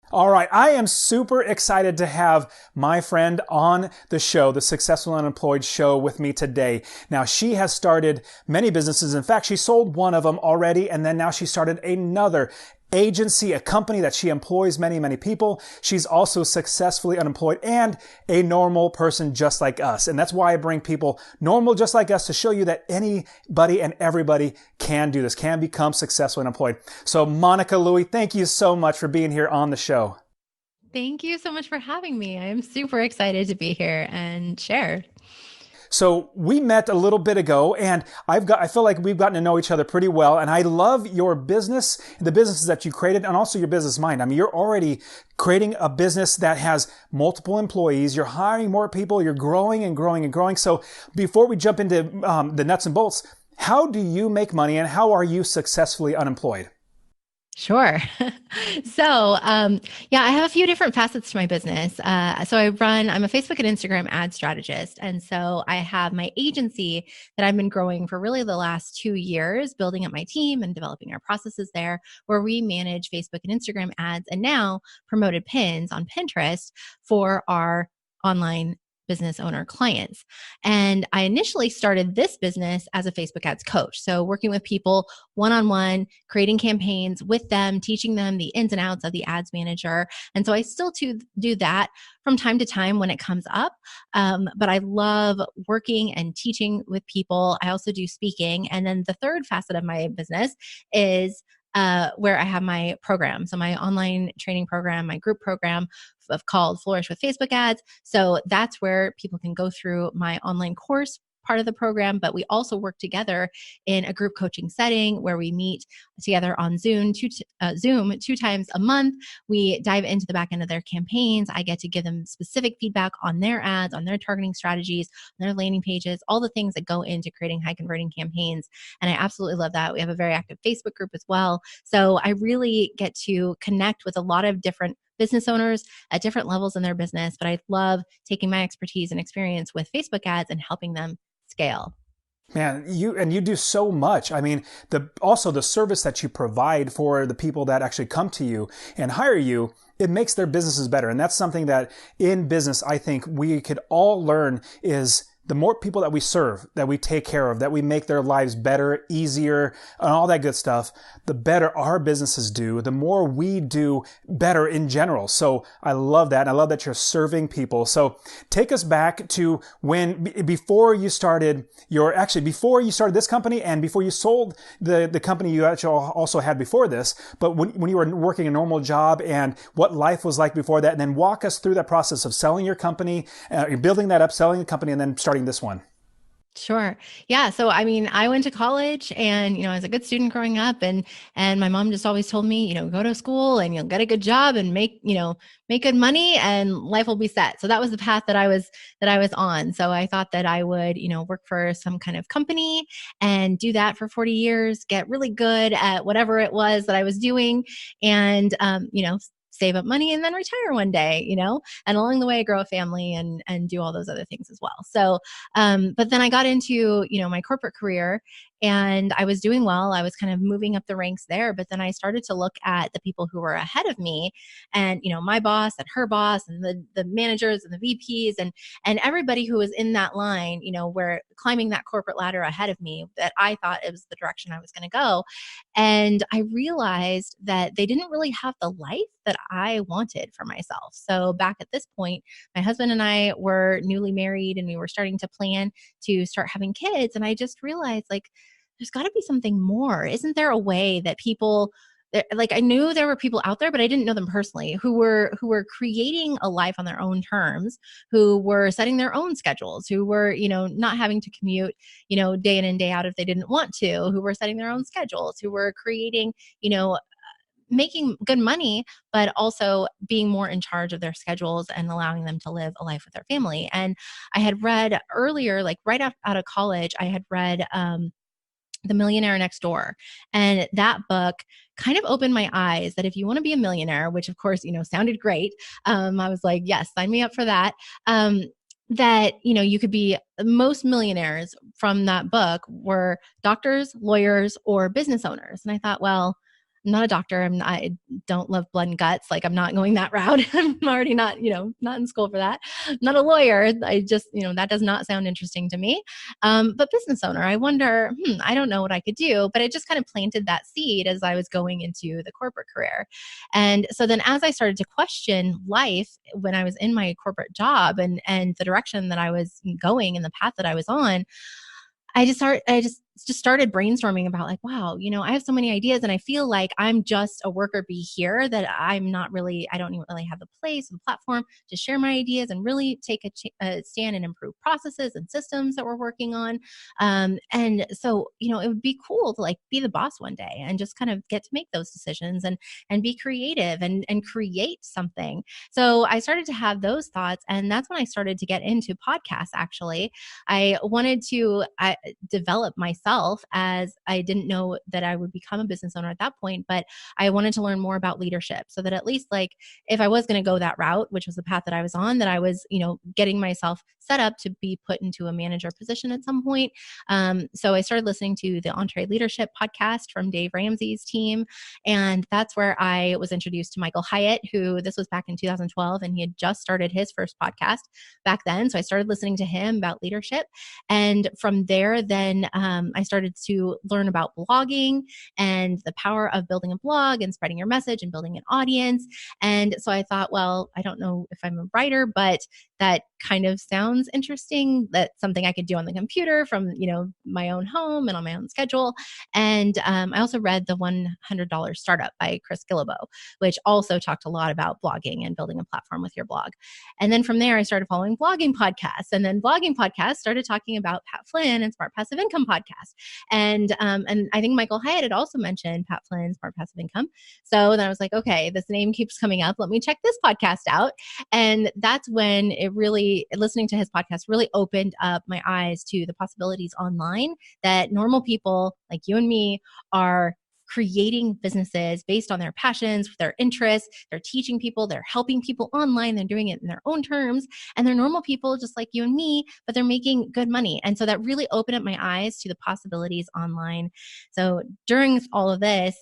All right. I am super excited to have my friend on the show, the Successful Unemployed show with me today. Now, she has started many businesses. In fact, she sold one of them already, and then now she started another agency, a company that she employs many, many people. She's also successfully unemployed and a normal person just like us. And that's why I bring people normal just like us to show you that anybody and everybody can do this, can become successfully unemployed. So Monica, Louie, thank you so much for being here on the show. Thank you so much for having me. I am super excited to be here and share. So we met a little bit ago and I feel like we've gotten to know each other pretty well. And I love your business, the businesses that you created, and also your business mind. I mean, you're already creating a business that has multiple employees. You're hiring more people. You're growing and growing and growing. So before we jump into the nuts and bolts, how do you make money and how are you successfully unemployed? Sure. Yeah, I have a few different facets to my business. I'm a Facebook and Instagram ad strategist. And so I have my agency that I've been growing for really the last 2 years, building up my team and developing our processes there, where we manage Facebook and Instagram ads and now promoted pins on Pinterest for our online business owner clients. And I initially started this business as a Facebook ads coach. So working with people one-on-one, creating campaigns with them, teaching them the ins and outs of the ads manager. And so I still do that from time to time when it comes up. But I love working and teaching with people. I also do speaking. And then the third facet of my business is where I have my program. So my online training program, my group program called Flourish with Facebook ads. So that's where people can go through my online course part of the program, but we also work together in a group coaching setting where we meet together on Zoom 2 times a month. We dive into the back end of their campaigns. I get to give them specific feedback on their ads, on their targeting strategies, on their landing pages, all the things that go into creating high converting campaigns. And I absolutely love that. We have a very active Facebook group as well. So I really get to connect with a lot of different business owners at different levels in their business, but I love taking my expertise and experience with Facebook ads and helping them scale. Man, you do so much. I mean, also the service that you provide for the people that actually come to you and hire you, it makes their businesses better. And that's something that in business, I think we could all learn is the more people that we serve, that we take care of, that we make their lives better, easier, and all that good stuff, the better our businesses do, the more we do better in general. So I love that. And I love that you're serving people. So take us back to before you started this company and before you sold the company you actually also had before this, but when you were working a normal job and what life was like before that, and then walk us through that process of selling your company, building that up, selling the company, and then starting this one. Sure. Yeah. So, I mean, I went to college and, I was a good student growing up and my mom just always told me, go to school and you'll get a good job and make good money and life will be set. So that was the path that I was on. So I thought that I would, work for some kind of company and do that for 40 years, get really good at whatever it was that I was doing and, save up money and then retire one day, and along the way grow a family and do all those other things as well. So, but then I got into, my corporate career and I was doing well. I was kind of moving up the ranks there, but then I started to look at the people who were ahead of me and, my boss and her boss and the managers and the VPs and everybody who was in that line, where climbing that corporate ladder ahead of me that I thought it was the direction I was going to go. And I realized that they didn't really have the life that I wanted for myself. So back at this point, my husband and I were newly married and we were starting to plan to start having kids. And I just realized there's got to be something more. Isn't there a way that people I knew there were people out there, but I didn't know them personally who were creating a life on their own terms, who were setting their own schedules, who were, not having to commute, day in and day out if they didn't want to, who were setting their own schedules, who were creating, making good money, but also being more in charge of their schedules and allowing them to live a life with their family. And I had read earlier, like right out of college, I had read The Millionaire Next Door. And that book kind of opened my eyes that if you want to be a millionaire, which of course, sounded great. I was like, yes, sign me up for that. That, you could be most millionaires from that book were doctors, lawyers, or business owners. And I thought, well, not a doctor. I don't love blood and guts. Like I'm not going that route. I'm already not, not in school for that. I'm not a lawyer. I just, that does not sound interesting to me. But business owner, I wonder, I don't know what I could do, but it just kind of planted that seed as I was going into the corporate career. And so then as I started to question life when I was in my corporate job and the direction that I was going and the path that I was on, I just started brainstorming about like, wow, I have so many ideas and I feel like I'm just a worker bee here that I don't even really have the place or the platform to share my ideas and really take a stand and improve processes and systems that we're working on. And so, it would be cool to like be the boss one day and just kind of get to make those decisions and be creative and create something. So I started to have those thoughts. And that's when I started to get into podcasts, actually. I wanted to develop myself, as I didn't know that I would become a business owner at that point, but I wanted to learn more about leadership so that at least like if I was going to go that route, which was the path that I was on, that I was, getting myself set up to be put into a manager position at some point. So I started listening to the Entree Leadership podcast from Dave Ramsey's team. And that's where I was introduced to Michael Hyatt, who this was back in 2012, and he had just started his first podcast back then. So I started listening to him about leadership. And from there, then I started to learn about blogging and the power of building a blog and spreading your message and building an audience. And so I thought, well, I don't know if I'm a writer, but that kind of sounds interesting. That's something I could do on the computer from, my own home and on my own schedule. And I also read The $100 Startup by Chris Guillebeau, which also talked a lot about blogging and building a platform with your blog. And then from there, I started following blogging podcasts, and then blogging podcasts started talking about Pat Flynn and Smart Passive Income podcast. And I think Michael Hyatt had also mentioned Pat Flynn, Smart Passive Income. So then I was like, okay, this name keeps coming up. Let me check this podcast out. And that's when listening to his podcast really opened up my eyes to the possibilities online that normal people like you and me are creating businesses based on their passions, their interests. They're teaching people, they're helping people online, they're doing it in their own terms, and they're normal people just like you and me, but they're making good money. And so that really opened up my eyes to the possibilities online. So during all of this,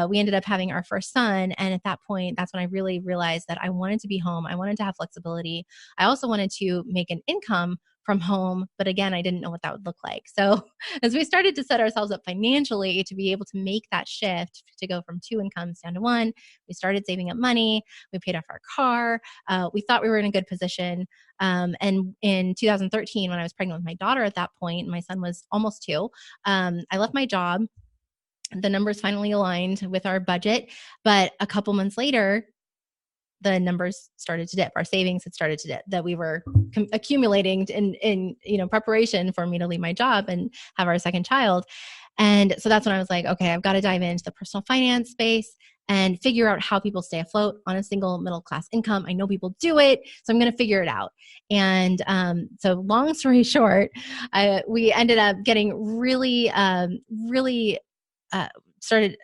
we ended up having our first son. And at that point, that's when I really realized that I wanted to be home. I wanted to have flexibility. I also wanted to make an income from home. But again, I didn't know what that would look like. So as we started to set ourselves up financially to be able to make that shift to go from 2 incomes down to 1, we started saving up money. We paid off our car. We thought we were in a good position. And in 2013, when I was pregnant with my daughter at that point, my son was almost 2, I left my job. The numbers finally aligned with our budget. But a couple months later, the numbers started to dip. Our savings had started to dip that we were accumulating in preparation for me to leave my job and have our second child. And so that's when I was like, okay, I've got to dive into the personal finance space and figure out how people stay afloat on a single middle class income. I know people do it, so I'm going to figure it out. And so long story short, we ended up getting started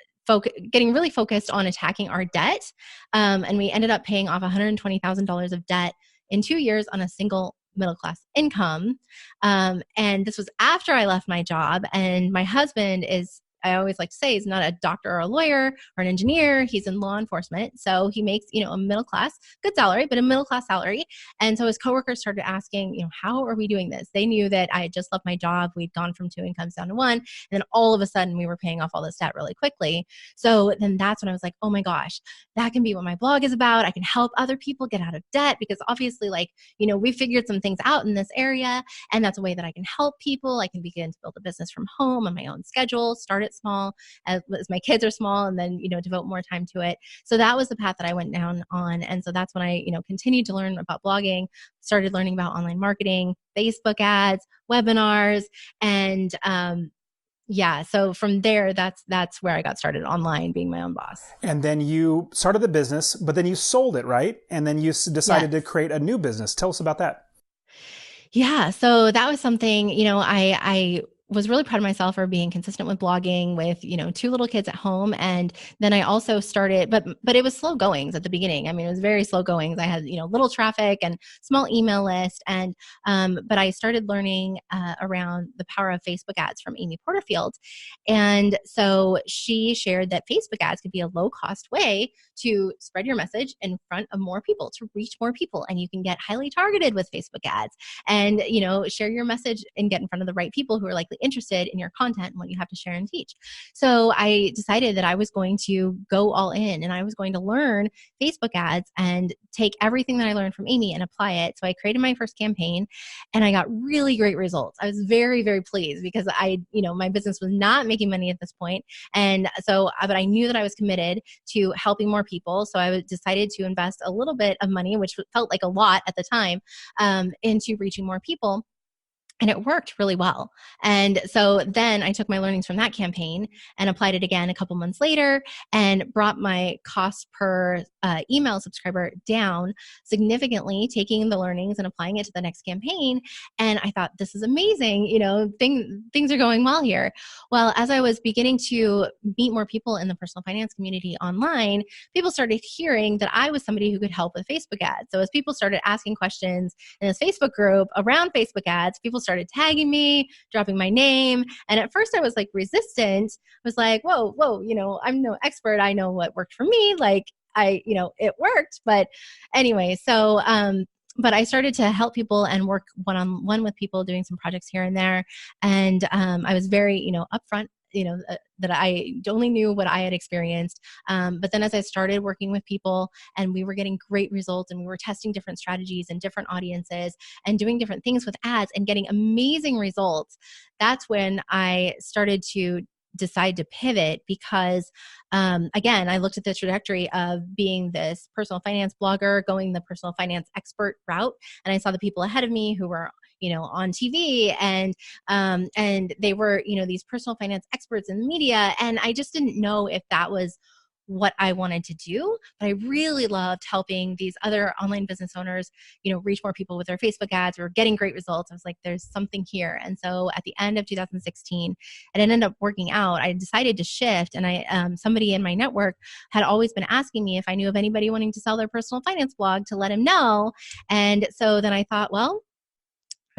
getting really focused on attacking our debt. And we ended up paying off $120,000 of debt in 2 years on a single middle class income. And this was after I left my job. And my husband is, I always like to say, he's not a doctor or a lawyer or an engineer. He's in law enforcement. So he makes, a middle class, good salary, but a middle class salary. And so his coworkers started asking, how are we doing this? They knew that I had just left my job. We'd gone from 2 incomes down to 1. And then all of a sudden we were paying off all this debt really quickly. So then that's when I was like, oh my gosh, that can be what my blog is about. I can help other people get out of debt because obviously we figured some things out in this area, and that's a way that I can help people. I can begin to build a business from home on my own schedule, start it small as my kids are small, and then, devote more time to it. So that was the path that I went down on. And so that's when I, continued to learn about blogging, started learning about online marketing, Facebook ads, webinars. And, so from there, that's where I got started online, being my own boss. And then you started the business, but then you sold it, right? And then you decided to create a new business. Tell us about that. Yeah. So that was something, I was really proud of myself for being consistent with blogging with, two little kids at home. And then I also started, but it was slow goings at the beginning. I mean, it was very slow goings. I had, little traffic and small email list. And, but I started learning around the power of Facebook ads from Amy Porterfield. And so she shared that Facebook ads could be a low cost way to spread your message in front of more people, to reach more people. And you can get highly targeted with Facebook ads and, share your message and get in front of the right people who are likely interested in your content and what you have to share and teach. So I decided that I was going to go all in and I was going to learn Facebook ads and take everything that I learned from Amy and apply it. So I created my first campaign and I got really great results. I was very, very pleased because my business was not making money at this point. And so, but I knew that I was committed to helping more people. So I decided to invest a little bit of money, which felt like a lot at the time, into reaching more people. And it worked really well. And so then I took my learnings from that campaign and applied it again a couple months later and brought my cost per email subscriber down significantly, taking the learnings and applying it to the next campaign. And I thought, this is amazing. Things are going well here. Well, as I was beginning to meet more people in the personal finance community online, people started hearing that I was somebody who could help with Facebook ads. So as people started asking questions in this Facebook group around Facebook ads, people started tagging me, dropping my name. And at first I was like resistant. I was like, whoa, I'm no expert. I know what worked for me. It worked. But anyway, so, but I started to help people and work one-on-one with people doing some projects here and there. And I was very, upfront, that I only knew what I had experienced. But then as I started working with people and we were getting great results and we were testing different strategies and different audiences and doing different things with ads and getting amazing results, that's when I started to decide to pivot because, again, I looked at the trajectory of being this personal finance blogger, going the personal finance expert route. And I saw the people ahead of me who were on TV and they were, these personal finance experts in the media. And I just didn't know if that was what I wanted to do, but I really loved helping these other online business owners, reach more people with their Facebook ads. We were getting great results. I was like, there's something here. And so at the end of 2016, it ended up working out. I decided to shift and somebody in my network had always been asking me if I knew of anybody wanting to sell their personal finance blog to let him know. And so then I thought, well,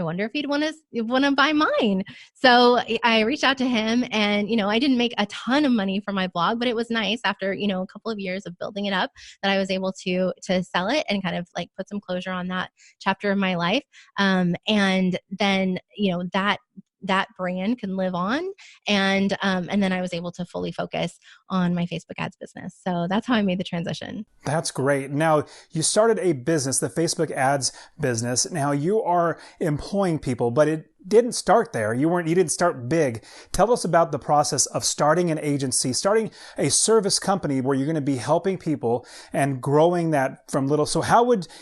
I wonder if he'd want to buy mine. So I reached out to him and, I didn't make a ton of money from my blog, but it was nice after, a couple of years of building it up that I was able to sell it and kind of like put some closure on that chapter of my life. And then, that brand can live on. And then I was able to fully focus on my Facebook ads business. So that's how I made the transition. That's great. Now, you started a business, the Facebook ads business. Now you are employing people, but it didn't start there. You didn't start big. Tell us about the process of starting an agency, starting a service company where you're going to be helping people and growing that from little. So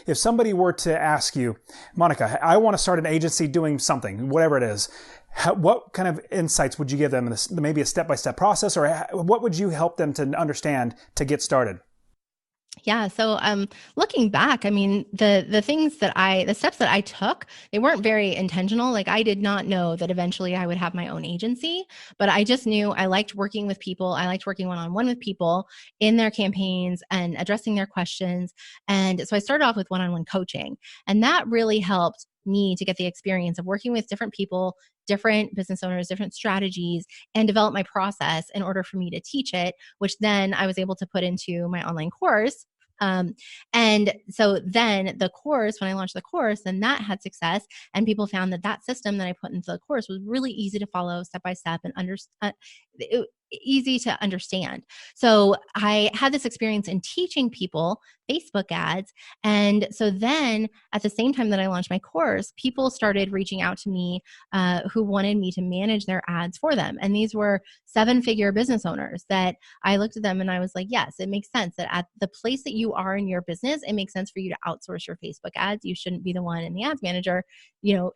if somebody were to ask you, Monica, I want to start an agency doing something, whatever it is, what kind of insights would you give them? Maybe a step-by-step process, or what would you help them to understand to get started? Yeah. So, looking back, I mean, the steps that I took, they weren't very intentional. Like I did not know that eventually I would have my own agency, but I just knew I liked working with people. I liked working one-on-one with people in their campaigns and addressing their questions. And so I started off with one-on-one coaching, and that really helped me to get the experience of working with different people, different business owners, different strategies, and develop my process in order for me to teach it, which then I was able to put into my online course. And so then the course, when I launched the course, then that had success, and people found that system that I put into the course was really easy to follow step by step and easy to understand. So I had this experience in teaching people Facebook ads. And so then at the same time that I launched my course, people started reaching out to me who wanted me to manage their ads for them. And these were 7-figure business owners that I looked at them and I was like, yes, it makes sense that at the place that you are in your business, it makes sense for you to outsource your Facebook ads. You shouldn't be the one in the ads manager,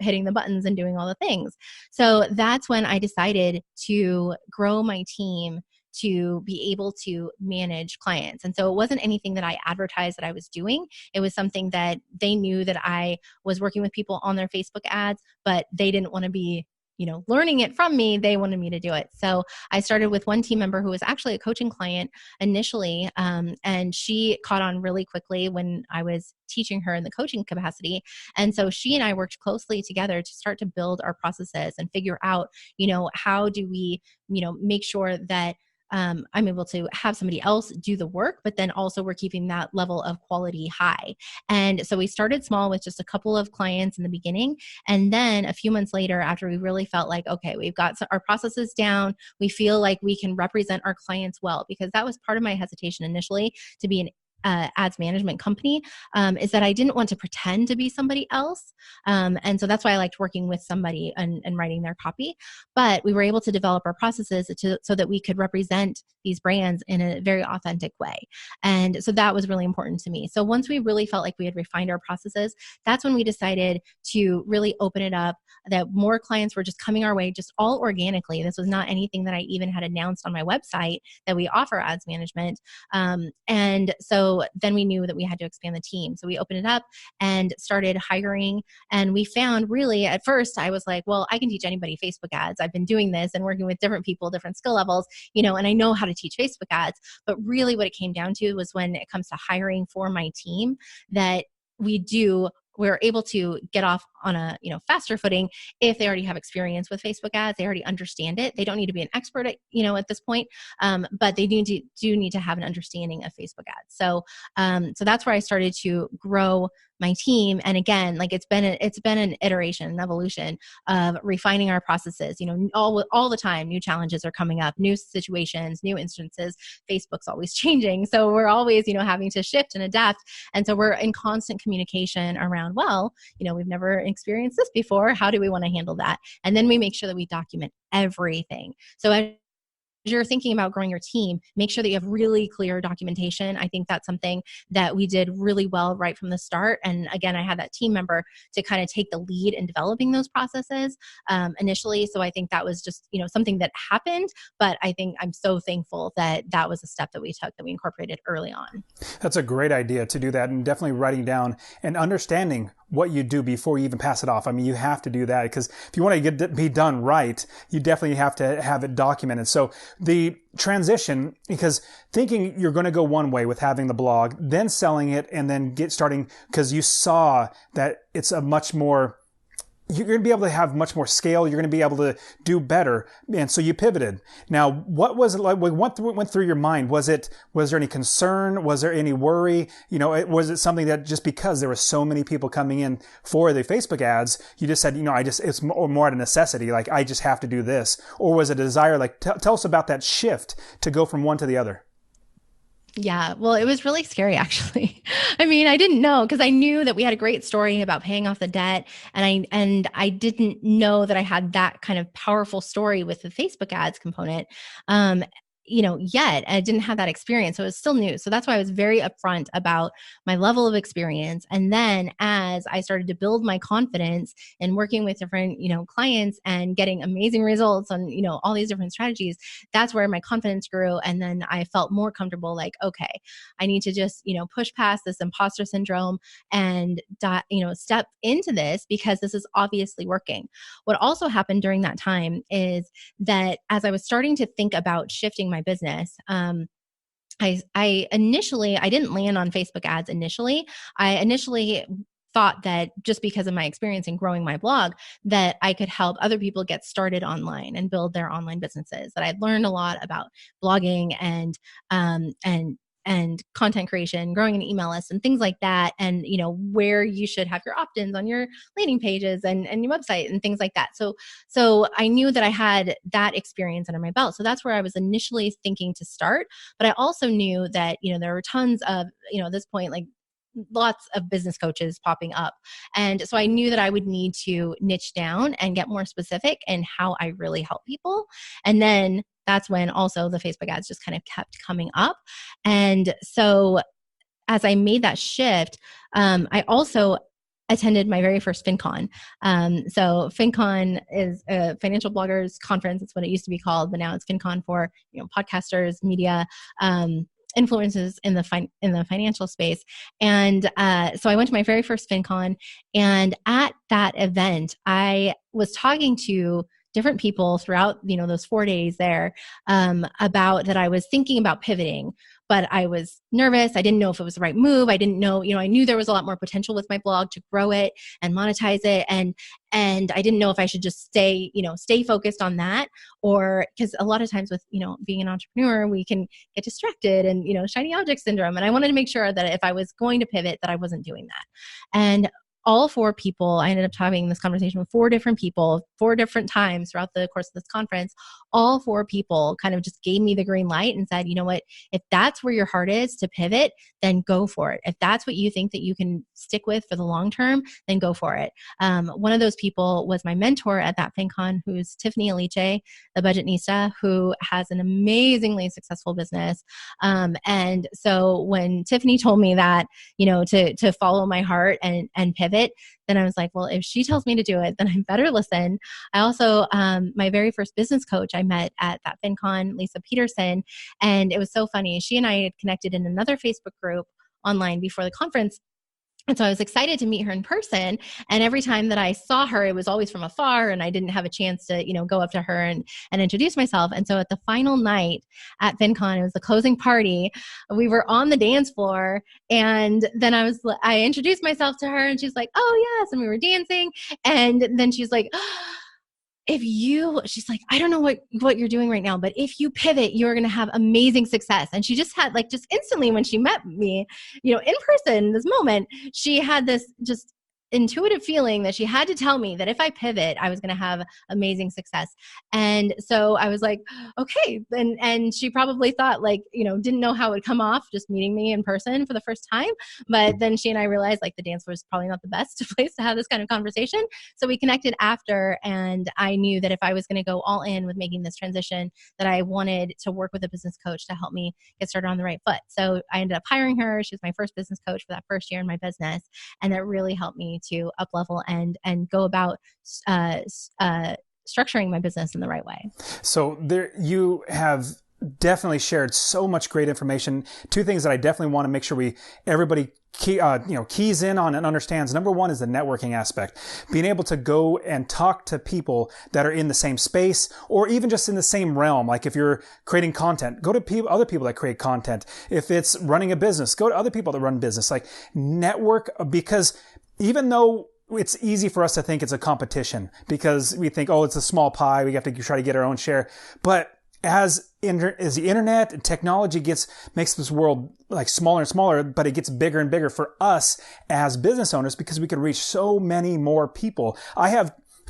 hitting the buttons and doing all the things. So that's when I decided to grow my team to be able to manage clients. And so it wasn't anything that I advertised that I was doing. It was something that they knew that I was working with people on their Facebook ads, but they didn't want to be learning it from me, they wanted me to do it. So I started with one team member who was actually a coaching client initially. And she caught on really quickly when I was teaching her in the coaching capacity. And so she and I worked closely together to start to build our processes and figure out, how do we, make sure that I'm able to have somebody else do the work, but then also we're keeping that level of quality high. And so we started small with just a couple of clients in the beginning. And then a few months later, after we really felt like, okay, we've got our processes down, we feel like we can represent our clients well, because that was part of my hesitation initially to be an ads management company, is that I didn't want to pretend to be somebody else. And so that's why I liked working with somebody and writing their copy. But we were able to develop our processes so that we could represent these brands in a very authentic way. And so that was really important to me. So once we really felt like we had refined our processes, that's when we decided to really open it up, that more clients were just coming our way, just all organically. This was not anything that I even had announced on my website that we offer ads management. And so then we knew that we had to expand the team. So we opened it up and started hiring. And we found really, at first, I was like, well, I can teach anybody Facebook ads. I've been doing this and working with different people, different skill levels, and I know how to teach Facebook ads. But really what it came down to was when it comes to hiring for my team, that we're able to get off on a faster footing if they already have experience with Facebook ads. They already understand it. They don't need to be an expert at this point, but they do need to have an understanding of Facebook ads. So that's where I started to grow my team. And again, like it's been an iteration, an evolution of refining our processes. All the time, new challenges are coming up, new situations, new instances. Facebook's always changing, so we're always having to shift and adapt. And so we're in constant communication around, we've never experienced this before. How do we want to handle that? And then we make sure that we document everything. So as you're thinking about growing your team, make sure that you have really clear documentation. I think that's something that we did really well right from the start. And again, I had that team member to kind of take the lead in developing those processes initially. So I think that was just, something that happened, but I think I'm so thankful that that was a step that we took, that we incorporated early on. That's a great idea to do that, and definitely writing down and understanding what you do before you even pass it off. I mean, you have to do that, because if you want to be done right, you definitely have to have it documented. So the transition, because thinking you're going to go one way with having the blog, then selling it, and then starting, because you saw that it's a much more, you're going to be able to have much more scale. You're going to be able to do better. And so you pivoted. Now, what was it like? What went through your mind? Was there any concern? Was there any worry? Was it something that just because there were so many people coming in for the Facebook ads, you just said, it's more out of necessity. Like, I just have to do this. Or was it a desire? Like, tell us about that shift to go from one to the other. Yeah, well, it was really scary, actually. I mean, I didn't know, because I knew that we had a great story about paying off the debt, and I didn't know that I had that kind of powerful story with the Facebook ads component. Yet I didn't have that experience. So it was still new. So that's why I was very upfront about my level of experience. And then as I started to build my confidence in working with different, clients and getting amazing results on, all these different strategies, that's where my confidence grew. And then I felt more comfortable, like, okay, I need to just, push past this imposter syndrome and, step into this, because this is obviously working. What also happened during that time is that as I was starting to think about shifting my business, I initially, I didn't land on Facebook ads initially. I initially thought that just because of my experience in growing my blog, that I could help other people get started online and build their online businesses. That I'd learned a lot about blogging and content creation, growing an email list and things like that. And, where you should have your opt-ins on your landing pages and your website and things like that. So I knew that I had that experience under my belt. So that's where I was initially thinking to start. But I also knew that, there were tons of, at this point, like lots of business coaches popping up. And so I knew that I would need to niche down and get more specific in how I really help people. And then that's when also the Facebook ads just kind of kept coming up. And so as I made that shift, I also attended my very first FinCon. So FinCon is a financial bloggers conference. It's what it used to be called, but now it's FinCon for podcasters, media, influences in the financial space. And so I went to my very first FinCon, and at that event, I was talking to different people throughout, those 4 days there, about that I was thinking about pivoting, but I was nervous. I didn't know if it was the right move. I didn't know, I knew there was a lot more potential with my blog to grow it and monetize it. And I didn't know if I should just stay focused on that, or because a lot of times with, being an entrepreneur, we can get distracted and, shiny object syndrome. And I wanted to make sure that if I was going to pivot, that I wasn't doing that. And all 4 people, I ended up having this conversation with 4 different people, 4 different times throughout the course of this conference. All 4 people kind of just gave me the green light and said, you know what, if that's where your heart is to pivot, then go for it. If that's what you think that you can stick with for the long term, then go for it. One of those people was my mentor at that FinCon, who's Tiffany Aliche, the Budgetnista, who has an amazingly successful business. And so when Tiffany told me that, to follow my heart and pivot, then I was like, well, if she tells me to do it, then I better listen. I also, my very first business coach I met at that FinCon, Lisa Peterson, and it was so funny. She and I had connected in another Facebook group online before the conference. And so I was excited to meet her in person. And every time that I saw her, it was always from afar, and I didn't have a chance to, go up to her and introduce myself. And so at the final night at FinCon, it was the closing party. We were on the dance floor, and then I introduced myself to her, and she's like, "Oh yes," and we were dancing. And then she's like, she's like, I don't know what you're doing right now, but if you pivot, you're going to have amazing success. And she just had just instantly when she met me, in person, this moment, she had this just intuitive feeling that she had to tell me that if I pivot, I was going to have amazing success. And so I was like, okay. And she probably thought didn't know how it would come off just meeting me in person for the first time. But then she and I realized the dance floor is probably not the best place to have this kind of conversation. So we connected after, and I knew that if I was going to go all in with making this transition, that I wanted to work with a business coach to help me get started on the right foot. So I ended up hiring her. She was my first business coach for that first year in my business. And that really helped me to up level and go about structuring my business in the right way. So there, you have definitely shared so much great information. 2 things that I definitely want to make sure everybody keys in on and understands. Number 1 is the networking aspect. Being able to go and talk to people that are in the same space or even just in the same realm. Like if you're creating content, go to other people that create content. If it's running a business, go to other people that run business. Network, because even though it's easy for us to think it's a competition because we think, oh, it's a small pie, we have to try to get our own share. But as the internet and technology makes this world smaller and smaller, but it gets bigger and bigger for us as business owners because we can reach so many more people.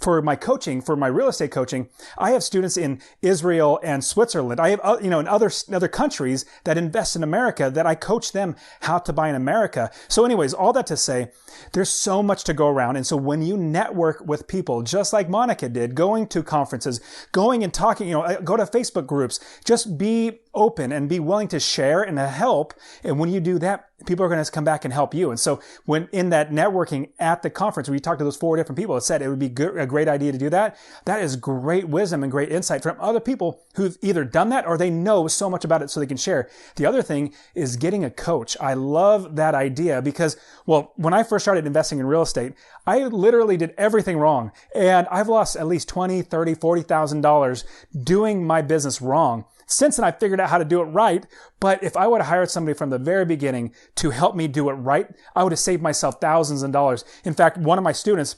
For my coaching, for my real estate coaching, I have students in Israel and Switzerland. I have, in other countries that invest in America that I coach them how to buy in America. So anyways, all that to say, there's so much to go around. And so when you network with people, just like Monica did, going to conferences, going and talking, go to Facebook groups, just be open and be willing to share and to help. And when you do that, people are going to come back and help you. And so when in that networking at the conference, where you talked to those 4 different people that said it would be a great idea to do that, that is great wisdom and great insight from other people who've either done that or they know so much about it so they can share. The other thing is getting a coach. I love that idea because, when I first started investing in real estate, I literally did everything wrong. And I've lost at least $20,000, $30,000, $40,000 doing my business wrong. Since then, I figured out how to do it right. But if I would have hired somebody from the very beginning to help me do it right, I would have saved myself thousands of dollars. In fact, one of my students,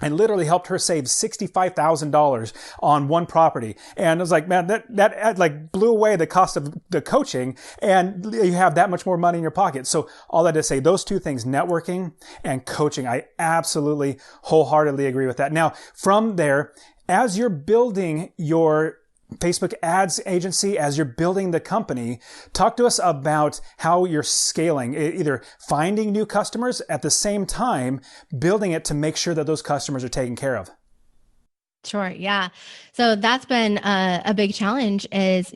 I literally helped her save $65,000 on one property. And I was like, man, that blew away the cost of the coaching, and you have that much more money in your pocket. So all that to say, those 2 things, networking and coaching, I absolutely wholeheartedly agree with that. Now, from there, as you're building your Facebook ads agency, as you're building the company, talk to us about how you're scaling, either finding new customers at the same time, building it to make sure that those customers are taken care of. Sure. Yeah. So that's been a big challenge is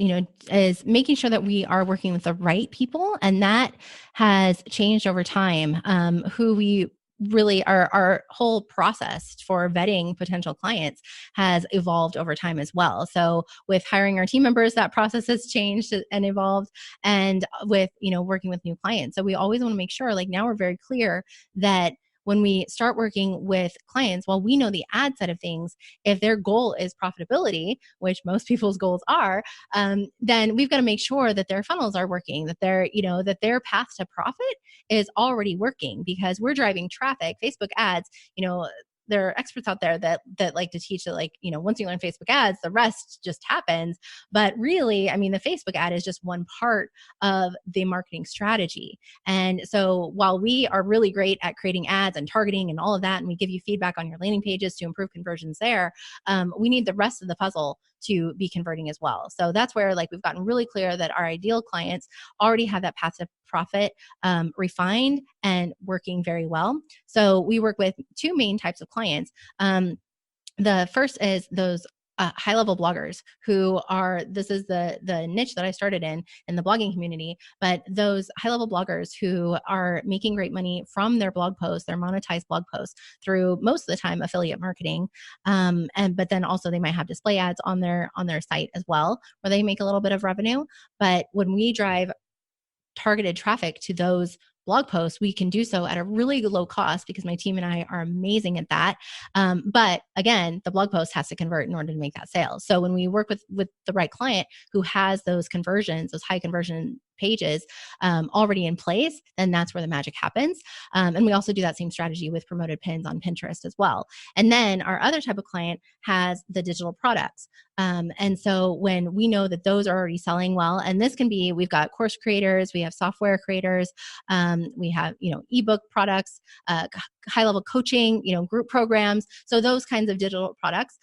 making sure that we are working with the right people. And that has changed over time, who we really our whole process for vetting potential clients has evolved over time as well. So with hiring our team members, that process has changed and evolved, and with, working with new clients. So we always want to make sure now we're very clear that when we start working with clients, while we know the ad side of things, if their goal is profitability, which most people's goals are, then we've got to make sure that their funnels are working, that that their path to profit is already working, because we're driving traffic. Facebook ads, there are experts out there that like to teach that, like, once you learn Facebook ads, the rest just happens. But really, I mean, the Facebook ad is just one part of the marketing strategy. And so while we are really great at creating ads and targeting and all of that, and we give you feedback on your landing pages to improve conversions there, we need the rest of the puzzle to be converting as well. So that's where, like, we've gotten really clear that our ideal clients already have that path to profit refined and working very well. So we work with two main types of clients. The first is those high-level bloggers who are, this is the niche that I started in the blogging community, but those high-level bloggers who are making great money from their blog posts, their monetized blog posts, through most of the time affiliate marketing. But then also they might have display ads on their site as well, where they make a little bit of revenue. But when we drive targeted traffic to those blog posts, we can do so at a really low cost, because my team and I are amazing at that. But again, the blog post has to convert in order to make that sale. So when we work with the right client who has those conversions, those high conversion pages already in place, then that's where the magic happens. And we also do that same strategy with promoted pins on Pinterest as well. And then our other type of client has the digital products. And so when we know that those are already selling well, and this can be, we've got course creators, we have software creators, we have, ebook products, high-level coaching, group programs. So those kinds of digital products,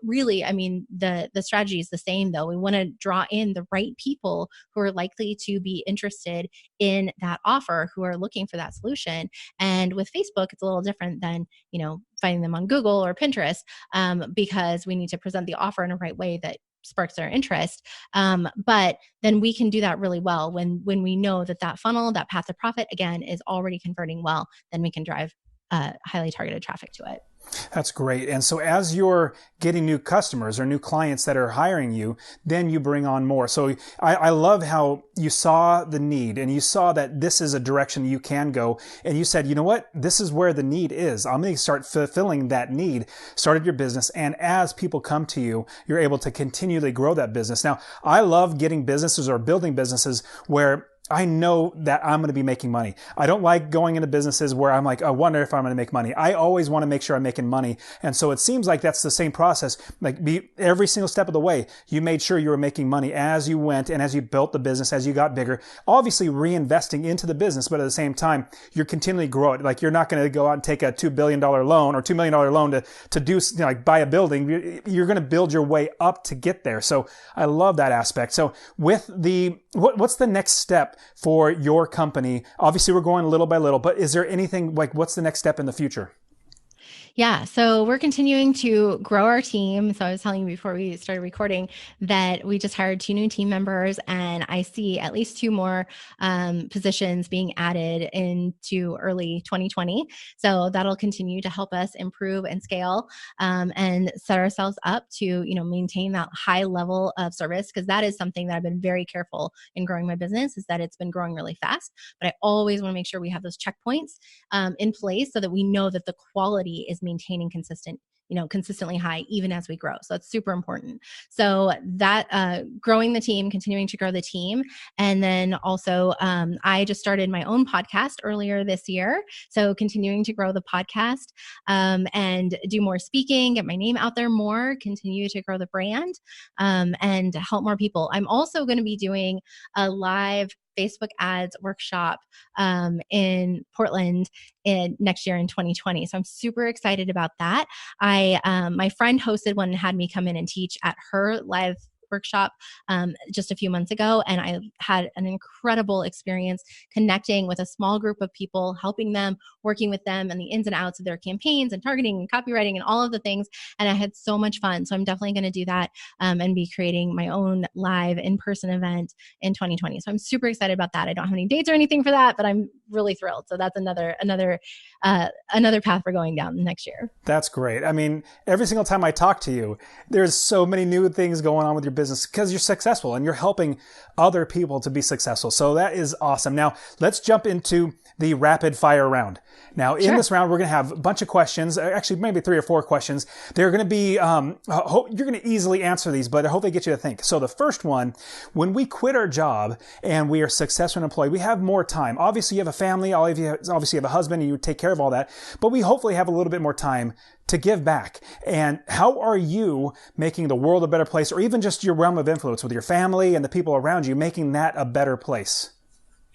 really, I mean, the strategy is the same though. We want to draw in the right people who are likely to be interested in that offer, who are looking for that solution. And with Facebook, it's a little different than, finding them on Google or Pinterest, because we need to present the offer in a right way that sparks their interest. But then we can do that really well when we know that funnel, that path to profit, again, is already converting well. Then we can drive highly targeted traffic to it. That's great. And so as you're getting new customers or new clients that are hiring you, then you bring on more. So I love how you saw the need and you saw that this is a direction you can go. And you said, you know what? This is where the need is. I'm going to start fulfilling that need, started your business. And as people come to you, you're able to continually grow that business. Now, I love getting businesses or building businesses where I know that I'm going to be making money. I don't like going into businesses where I'm like, I wonder if I'm going to make money. I always want to make sure I'm making money. And so it seems like that's the same process. Like every single step of the way, you made sure you were making money as you went and as you built the business, as you got bigger, obviously reinvesting into the business. But at the same time, you're continually growing. Like you're not going to go out and take a $2 billion loan or $2 million loan to do, like buy a building. You're going to build your way up to get there. So I love that aspect. So with what's the next step for your company? Obviously, we're going little by little, but is there anything like what's the next step in the future? Yeah. So we're continuing to grow our team. So I was telling you before we started recording that we just hired 2 new team members, and I see at least 2 more positions being added into early 2020. So that'll continue to help us improve and scale and set ourselves up to, maintain that high level of service, because that is something that I've been very careful in growing my business, is that it's been growing really fast. But I always want to make sure we have those checkpoints in place so that we know that the quality is maintaining consistently high, even as we grow. So that's super important. So that growing the team, continuing to grow the team. And then also I just started my own podcast earlier this year. So continuing to grow the podcast and do more speaking, get my name out there more, continue to grow the brand and help more people. I'm also going to be doing a live Facebook ads workshop in Portland next year in 2020. So I'm super excited about that. My friend hosted one and had me come in and teach at her live workshop just a few months ago. And I had an incredible experience connecting with a small group of people, helping them, working with them and the ins and outs of their campaigns and targeting and copywriting and all of the things. And I had so much fun. So I'm definitely going to do that and be creating my own live in-person event in 2020. So I'm super excited about that. I don't have any dates or anything for that, but I'm really thrilled. So that's another path we're going down next year. That's great. I mean, every single time I talk to you, there's so many new things going on with your business because you're successful and you're helping other people to be successful. So that is awesome. Now, let's jump into the rapid fire round. Now, in this round, we're going to have a bunch of questions, actually maybe 3 or 4 questions. They're going to be, you're going to easily answer these, but I hope they get you to think. So the first one, when we quit our job and we are successful employed, we have more time. Obviously, you have a family, obviously you have a husband and you take care of all that, but we hopefully have a little bit more time to give back. And how are you making the world a better place, or even just your realm of influence with your family and the people around you, making that a better place?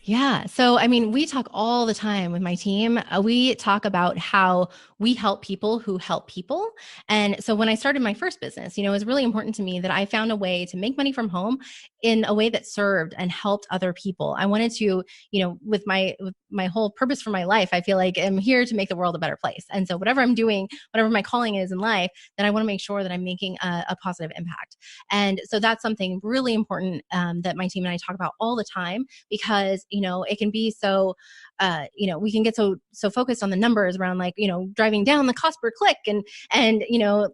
Yeah. So, I mean, we talk all the time with my team. We talk about how we help people who help people. And so when I started my first business, it was really important to me that I found a way to make money from home in a way that served and helped other people. I wanted to, with my whole purpose for my life, I feel like I'm here to make the world a better place. And so whatever I'm doing, whatever my calling is in life, then I want to make sure that I'm making a positive impact. And so that's something really important that my team and I talk about all the time, because it can be so, we can get so focused on the numbers around, like, driving down the cost per click and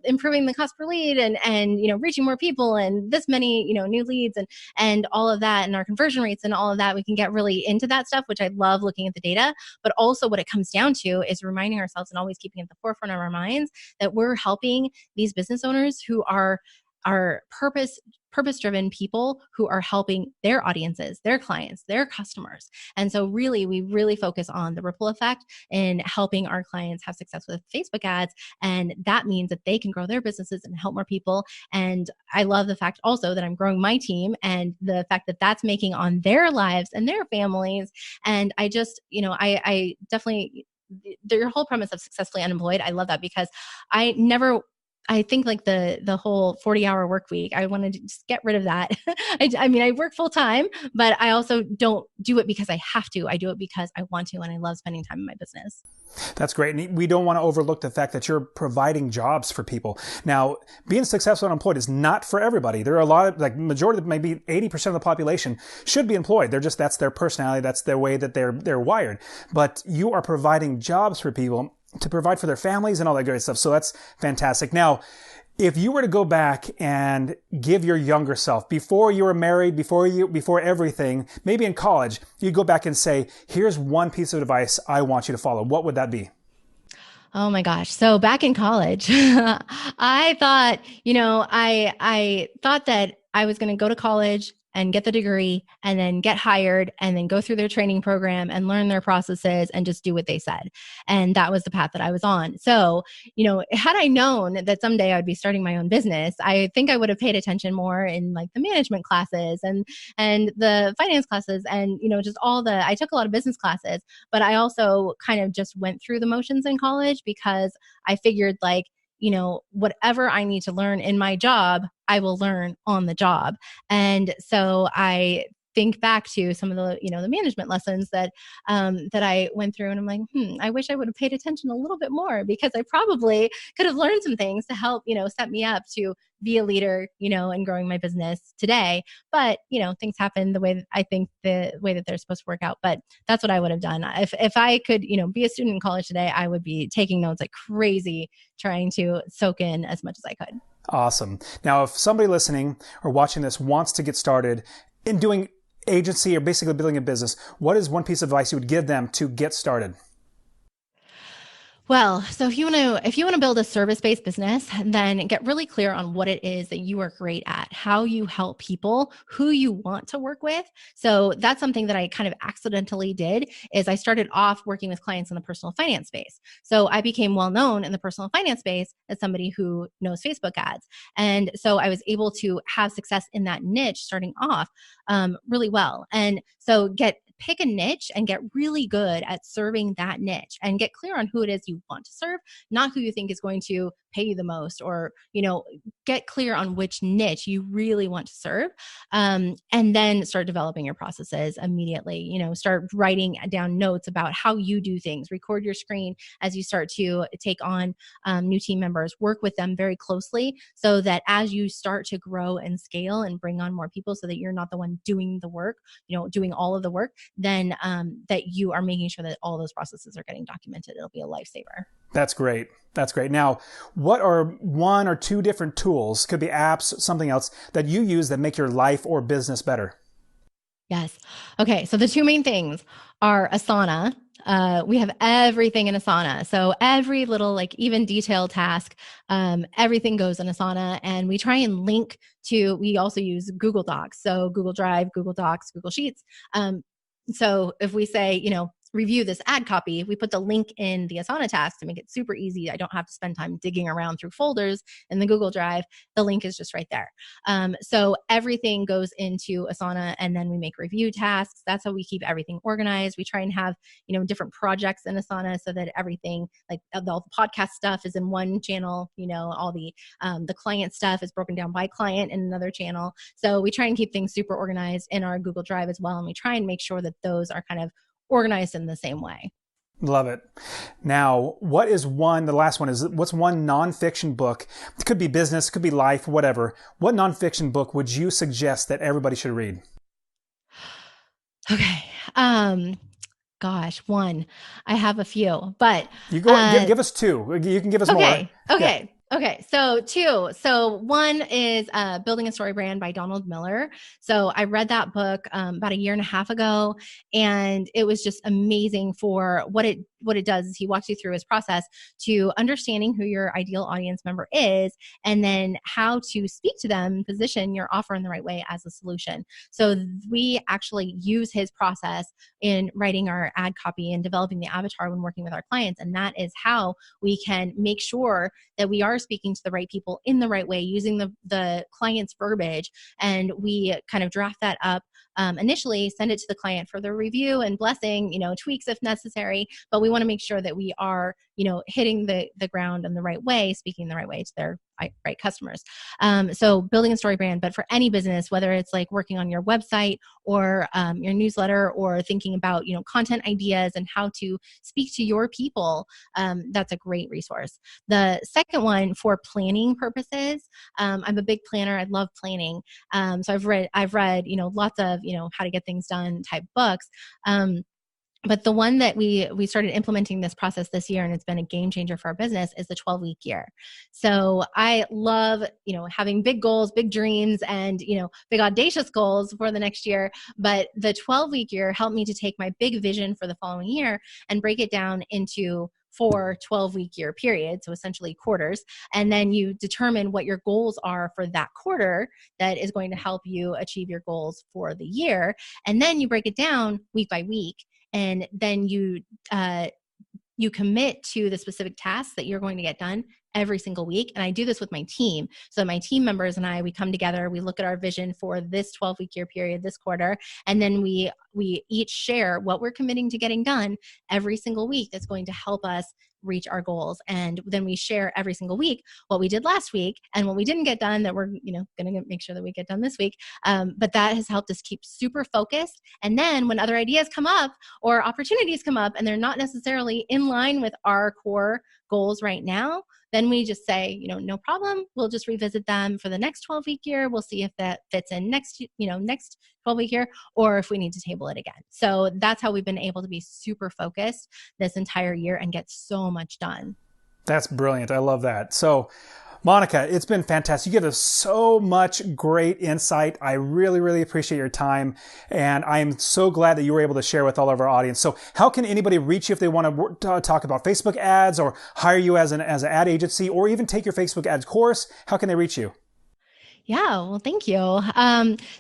improving the cost per lead and reaching more people and this many, new leads and all of that, and our conversion rates and all of that. We can get really into that stuff, which I love looking at the data, but also what it comes down to is reminding ourselves and always keeping at the forefront of our minds that we're helping these business owners who are purpose-driven people who are helping their audiences, their clients, their customers. And so we really focus on the ripple effect in helping our clients have success with Facebook ads. And that means that they can grow their businesses and help more people. And I love the fact also that I'm growing my team and the fact that that's making on their lives and their families. And I just, I definitely, your whole premise of successfully unemployed, I love that, because I think like the whole 40-hour work week, I want to just get rid of that. I mean, I work full time, but I also don't do it because I have to. I do it because I want to, and I love spending time in my business. That's great. And we don't want to overlook the fact that you're providing jobs for people. Now, being successful and employed is not for everybody. There are a lot of, like, majority, maybe 80% of the population should be employed. That's their personality. That's their way that they're wired. But you are providing jobs for people to provide for their families and all that great stuff. So that's fantastic. Now, if you were to go back and give your younger self, before you were married, before everything, maybe in college, you'd go back and say, here's one piece of advice I want you to follow. What would that be? Oh my gosh. So back in college, I thought, I thought that I was going to go to college and get the degree and then get hired and then go through their training program and learn their processes and just do what they said. And that was the path that I was on. So, had I known that someday I'd be starting my own business, I think I would have paid attention more in like the management classes and the finance classes and, just I took a lot of business classes, but I also kind of just went through the motions in college because I figured, like, whatever I need to learn in my job, I will learn on the job. And so I think back to some of the, the management lessons that I went through, and I'm like, I wish I would have paid attention a little bit more, because I probably could have learned some things to help, set me up to be a leader, and growing my business today. But, things happen the way that they're supposed to work out. But that's what I would have done. If I could, be a student in college today, I would be taking notes like crazy, trying to soak in as much as I could. Awesome. Now, if somebody listening or watching this wants to get started in doing agency or basically building a business, what is one piece of advice you would give them to get started? Well, so if you want to build a service-based business, then get really clear on what it is that you are great at, how you help people, who you want to work with. So that's something that I kind of accidentally did, is I started off working with clients in the personal finance space. So I became well known in the personal finance space as somebody who knows Facebook ads. And so I was able to have success in that niche starting off really well. And so pick a niche and get really good at serving that niche, and get clear on who it is you want to serve, not who you think is going to pay you the most, or, get clear on which niche you really want to serve. And then start developing your processes immediately, start writing down notes about how you do things, record your screen as you start to take on new team members, work with them very closely, so that as you start to grow and scale and bring on more people, so that you're not the one doing the work, doing all of the work, then that you are making sure that all those processes are getting documented. It'll be a lifesaver. That's great. That's great. Now, what are one or two different tools, could be apps, something else, that you use that make your life or business better? Yes. Okay. So the two main things are Asana. We have everything in Asana. So every little, like even detailed task, everything goes in Asana. And we try and link to, we also use Google Docs. So Google Drive, Google Docs, Google Sheets. So if we say, review this ad copy, we put the link in the Asana task to make it super easy. I don't have to spend time digging around through folders in the Google Drive. The link is just right there. So everything goes into Asana, and then we make review tasks. That's how we keep everything organized. We try and have, different projects in Asana so that everything, like all the podcast stuff is in one channel, all the client stuff is broken down by client in another channel. So we try and keep things super organized in our Google Drive as well. And we try and make sure that those are kind of organized in the same way. Love it. Now, the last one is, what's one nonfiction book? It could be business, could be life, whatever. What nonfiction book would you suggest that everybody should read? Okay. Gosh, one. I have a few, but you go give us two. You can give us more. Okay. Yeah. Okay. So two. So one is Building a Story Brand by Donald Miller. So I read that book about a year and a half ago, and it was just amazing for what it does is he walks you through his process to understanding who your ideal audience member is, and then how to speak to them, position your offer in the right way as a solution. So we actually use his process in writing our ad copy and developing the avatar when working with our clients. And that is how we can make sure that we are speaking to the right people in the right way, using the client's verbiage. And we kind of draft that up initially, send it to the client for their review and blessing, tweaks if necessary. But we want to make sure that we are, hitting the ground in the right way, speaking the right way to their right customers. So building a story brand, but for any business, whether it's like working on your website or your newsletter, or thinking about, content ideas and how to speak to your people, that's a great resource. The second one, for planning purposes, I'm a big planner. I love planning. So I've read, lots of, how to get things done type books. But the one that we started implementing this process this year, and it's been a game changer for our business, is the 12-week year. So I love, having big goals, big dreams, and, big audacious goals for the next year. But the 12-week year helped me to take my big vision for the following year and break it down into 4 12-week year periods, so essentially quarters. And then you determine what your goals are for that quarter that is going to help you achieve your goals for the year. And then you break it down week by week. And then you commit to the specific tasks that you're going to get done every single week. And I do this with my team. So my team members and I, we come together, we look at our vision for this 12-week year period, this quarter, and then we each share what we're committing to getting done every single week that's going to help us reach our goals. And then we share every single week what we did last week and what we didn't get done that we're, going to make sure that we get done this week. But that has helped us keep super focused. And then when other ideas come up or opportunities come up and they're not necessarily in line with our core goals right now, then we just say, no problem. We'll just revisit them for the next 12-week year. We'll see if that fits in next 12-week year, or if we need to table it again. So that's how we've been able to be super focused this entire year and get so much done. That's brilliant. I love that. So, Monica, it's been fantastic. You give us so much great insight. I really, really appreciate your time. And I am so glad that you were able to share with all of our audience. So how can anybody reach you if they want to talk about Facebook ads or hire you as an ad agency, or even take your Facebook ads course? How can they reach you? Yeah, well, thank you.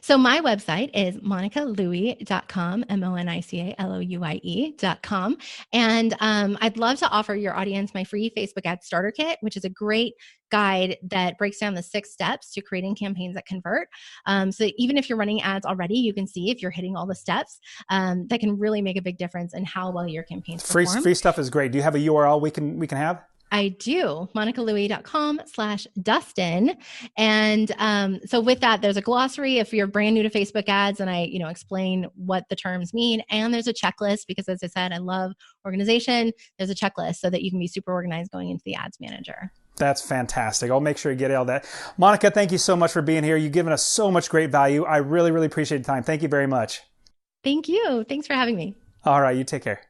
So my website is monicalouie.com, MonicaLouie.com. And I'd love to offer your audience my free Facebook ad starter kit, which is a great guide that breaks down the 6 steps to creating campaigns that convert. So even if you're running ads already, you can see if you're hitting all the steps that can really make a big difference in how well your campaigns perform. Free stuff is great. Do you have a URL we can have? I do, monicalouie.com/Dustin. And so with that, there's a glossary if you're brand new to Facebook ads, and I, explain what the terms mean. And there's a checklist because, as I said, I love organization. There's a checklist so that you can be super organized going into the ads manager. That's fantastic. I'll make sure you get all that. Monica, thank you so much for being here. You've given us so much great value. I really, really appreciate your time. Thank you very much. Thank you. Thanks for having me. All right, you take care.